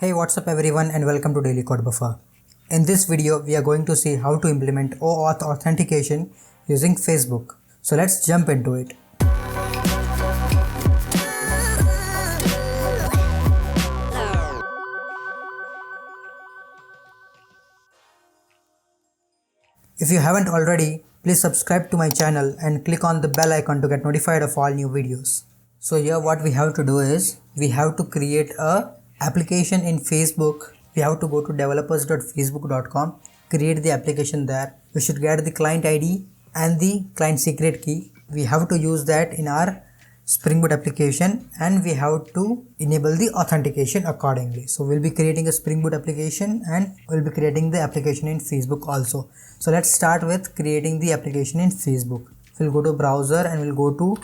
Hey, what's up everyone and welcome to Daily Code Buffer. In this video, we are going to see how to implement OAuth authentication using Facebook. So let's jump into it. If you haven't already, please subscribe to my channel and click on the bell icon to get notified of all new videos. So here what we have to do is, we have to create a application in Facebook. We have to go to developers.facebook.com, create the application there. We should get the client ID and the client secret key. We have to use that in our Spring Boot application and we have to enable the authentication accordingly. So we'll be creating a Spring Boot application and we'll be creating the application in Facebook also. So let's start with creating the application in Facebook. We'll go to browser and we'll go to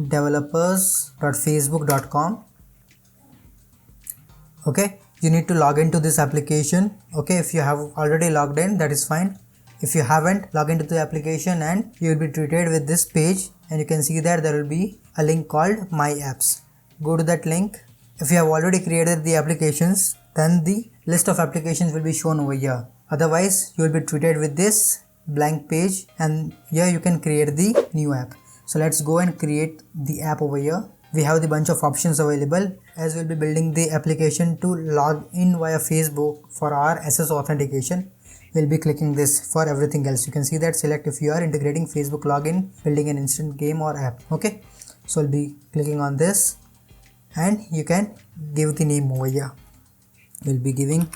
developers.facebook.com. Okay, you need to log into this application. Okay, if you have already logged in, that is fine. If you haven't, log into the application and you will be treated with this page, and you can see that there will be a link called My Apps. Go to that link. If you have already created the applications, then the list of applications will be shown over here. Otherwise, you will be treated with this blank page, and here you can create the new app. So let's go and create the app over here. We have the bunch of options available, as we'll be building the application to log in via Facebook for our SS authentication. We'll be clicking this. For everything else, you can see that select if you are integrating Facebook login, building an instant game or app. Okay, so I'll be clicking on this and you can give the name over here. We'll be giving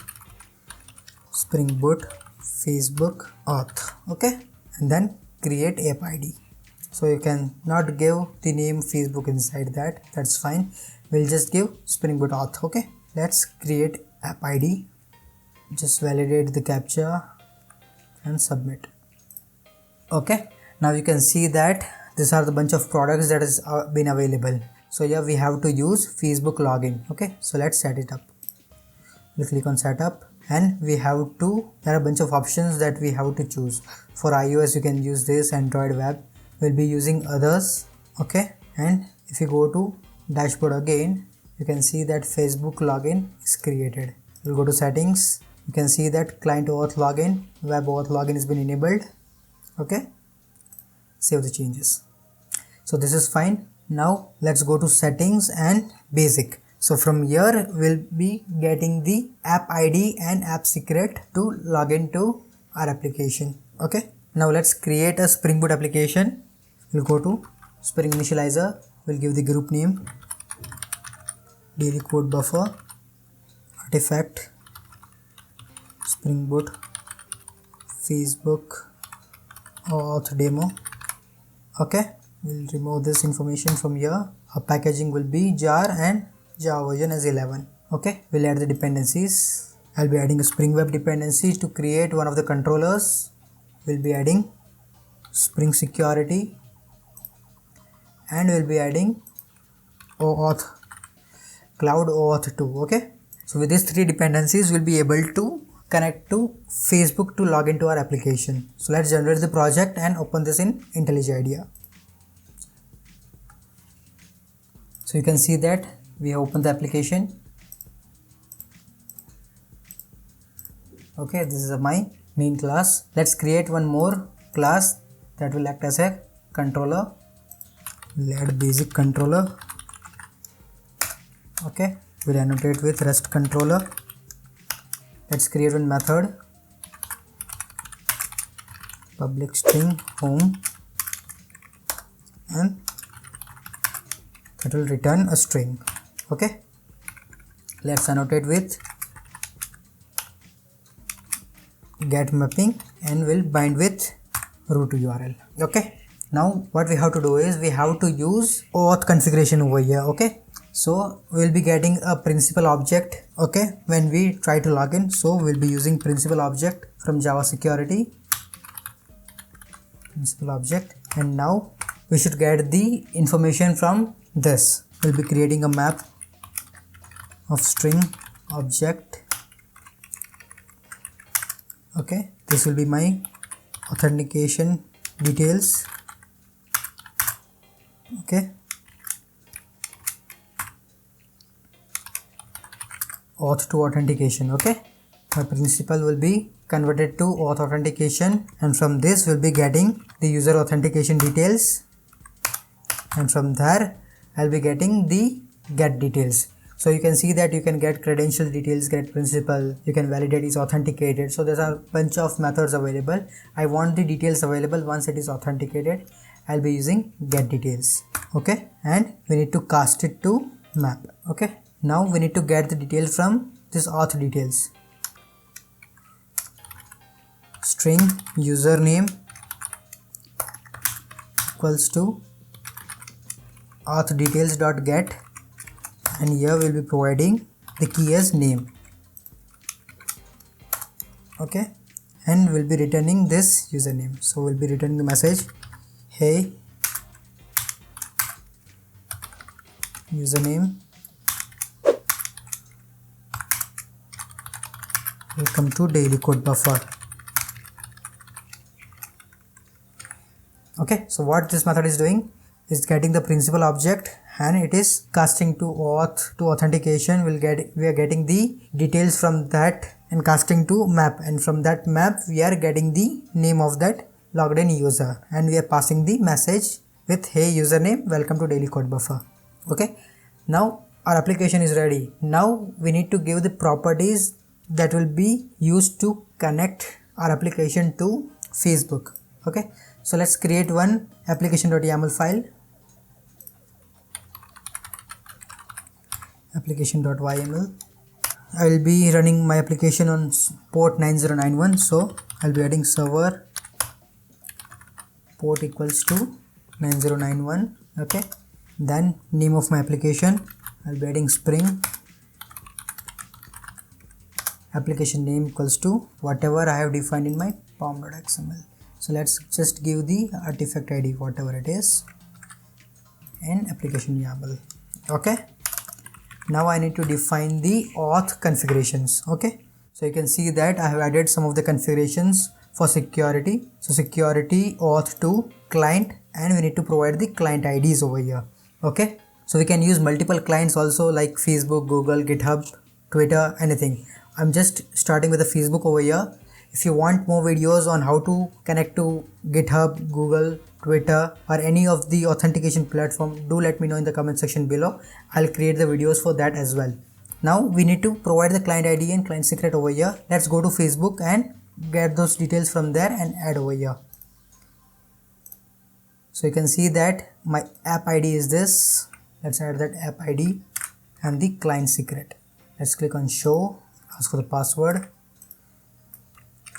Spring Boot Facebook Auth. Okay, and then create app ID. So you can not give the name Facebook inside that, that's fine. We'll just give Spring Boot Auth. Okay, let's create app ID. Just validate the captcha and submit. Okay, now you can see that these are the bunch of products that has been available. So here we have to use Facebook login. Okay, so let's set it up. We'll click on setup and we have to, there are a bunch of options that we have to choose. For iOS you can use this, Android web, we'll be using others. Okay, and if you go to dashboard again, you can see that Facebook login is created. We'll go to settings. You can see that client OAuth login, web OAuth login has been enabled. Okay, save the changes. So this is fine. Now let's go to settings and basic. So from here we'll be getting the app ID and app secret to log into our application. Okay, now let's create a Spring Boot application. We'll go to Spring Initializer. We'll give the group name Daily Code Buffer Artifact Spring Boot Facebook Auth demo. Okay, we'll remove this information from here. Our packaging will be jar and Java version as 11. Okay, we'll add the dependencies. I'll be adding a Spring Web dependency to create one of the controllers. We'll be adding Spring Security and we'll be adding OAuth Cloud OAuth2. Okay, so with these three dependencies we'll be able to connect to Facebook to log into our application. So let's generate the project and open this in IntelliJ IDEA. So you can see that we have opened the application. Okay, this is my main class. Let's create one more class that will act as a controller. We'll add basic controller. Okay, we'll annotate with REST controller. Let's create one method, public string home, and that will return a string. Okay, let's annotate with get mapping and we'll bind with root URL. Okay, now what we have to do is we have to use OAuth configuration over here. Okay, so we'll be getting a principal object. Okay, when we try to log in, so we'll be using principal object from Java security, principal object, and now we should get the information from this. We'll be creating a map of string object. Okay, this will be my authentication details. Okay, OAuth2 authentication. Okay, my principal will be converted to auth authentication, and from this we'll be getting the user authentication details, and from there I'll be getting the get details. So you can see that you can get credential details, get principal, you can validate is authenticated. So there's a bunch of methods available. I want the details available once it is authenticated. I'll be using get details. Okay, and we need to cast it to map. Okay, now we need to get the detail from this auth details. String username equals to auth details dot get, and here we'll be providing the key as name. Okay, and we'll be returning this username. So we'll be returning the message, hey username, welcome to daily code buffer. Okay, so what this method is doing is getting the principal object and it is casting to auth to authentication. We are getting the details from that and casting to map, and from that map we are getting the name of that logged in user, and we are passing the message with hey username, welcome to daily code buffer. Okay, now our application is ready. Now we need to give the properties that will be used to connect our application to Facebook. Okay, so let's create one application.yaml file. Application.yml. I will be running my application on port 9091, so I'll be adding server port equals to 9091. Okay, then name of my application, I'll be adding Spring. Application name equals to whatever I have defined in my pom.xml. So let's just give the artifact ID whatever it is in application YAML. Okay, now I need to define the auth configurations. Okay, so you can see that I have added some of the configurations for security. So security OAuth2 client, and we need to provide the client IDs over here. Okay, so we can use multiple clients also, like Facebook, Google, GitHub, Twitter, anything. I'm just starting with the Facebook over here. If you want more videos on how to connect to GitHub, Google, Twitter, or any of the authentication platform, do let me know in the comment section below. I'll create the videos for that as well. Now we need to provide the client ID and client secret over here. Let's go to Facebook and get those details from there and add over here. So you can see that my app ID is this. Let's add that app ID and the client secret. Let's click on show, ask for the password.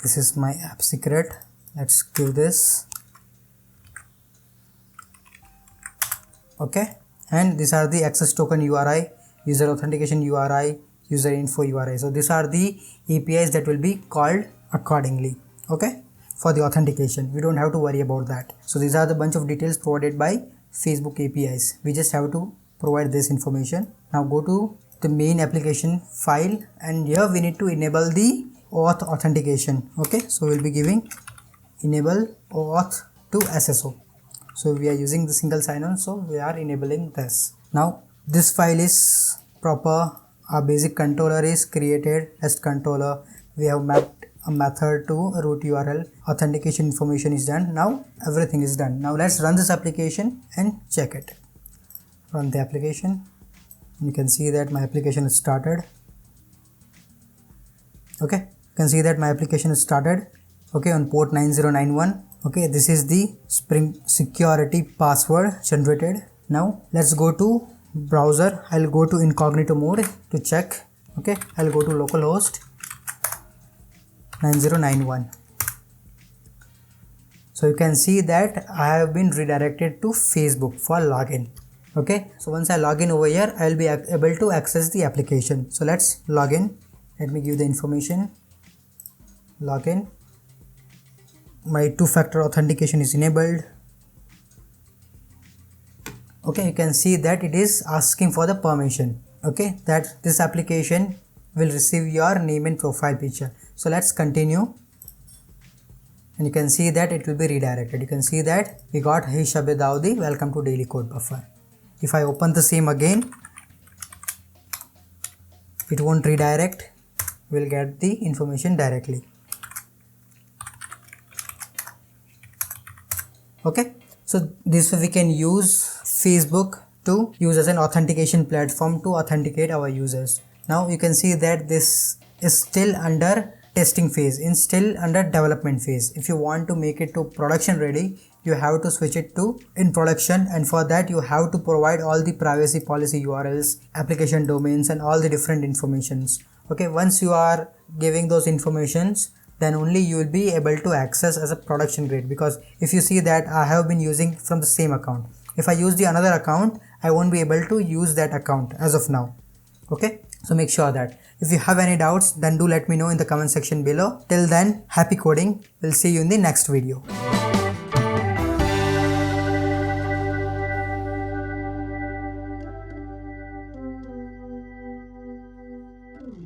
This is my app secret. Let's give this. Okay, and these are the access token URI, user authentication URI, user info URI. So these are the APIs that will be called accordingly. Okay, for the authentication, we don't have to worry about that. So these are the bunch of details provided by Facebook APIs. We just have to provide this information. Now go to the main application file, and here we need to enable the auth authentication. Okay, so we'll be giving enable auth to SSO. So we are using the single sign-on, so we are enabling this. Now this file is proper. Our basic controller is created as controller. We have mapped a method to a root URL. Authentication information is done. Now everything is done. Now let's run this application and check it. Run the application. You can see that my application is started. Okay, you can see that my application is started. Okay, on port 9091. Okay, this is the Spring security password generated. Now let's go to browser. I'll go to incognito mode to check. Okay, I'll go to localhost 9091. So you can see that I have been redirected to Facebook for login. Okay, so once I log in over here, I'll be able to access the application. So let's log in. Let me give the information. Login. My two-factor authentication is enabled. Okay, you can see that it is asking for the permission. Okay, that this application will receive your name and profile picture. So let's continue. And you can see that it will be redirected. You can see that we got hey Shabir Dawoodi, welcome to daily code buffer. If I open the same again, it won't redirect, we'll get the information directly. Okay, so this way we can use Facebook to use as an authentication platform to authenticate our users. Now you can see that this is still under testing phase, in still under development phase. If you want to make it to production ready, you have to switch it to in production, and for that you have to provide all the privacy policy URLs, application domains, and all the different informations. Okay, once you are giving those informations, then only you will be able to access as a production grade, because if you see that I have been using from the same account, if I use the another account, I won't be able to use that account as of now. Okay, so make sure that. If you have any doubts, then do let me know in the comment section below. Till then, happy coding. We'll see you in the next video.